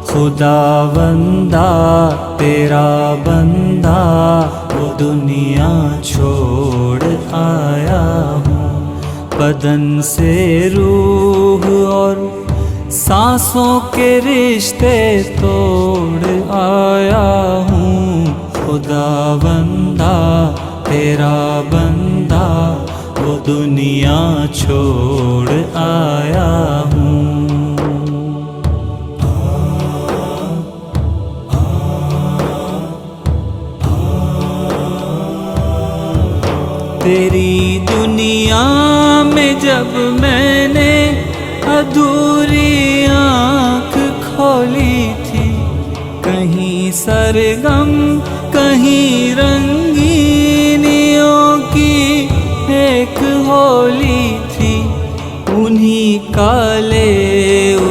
खुदावंदा तेरा बंदा वो दुनिया छोड़ आया हूँ। बदन से रूह और सांसों के रिश्ते तोड़ आया हूँ। खुदावंदा तेरा बंदा वो दुनिया छोड़ आया हूँ। तेरी दुनिया में जब मैंने अधूरी आँख खोली थी, कहीं सरगम कहीं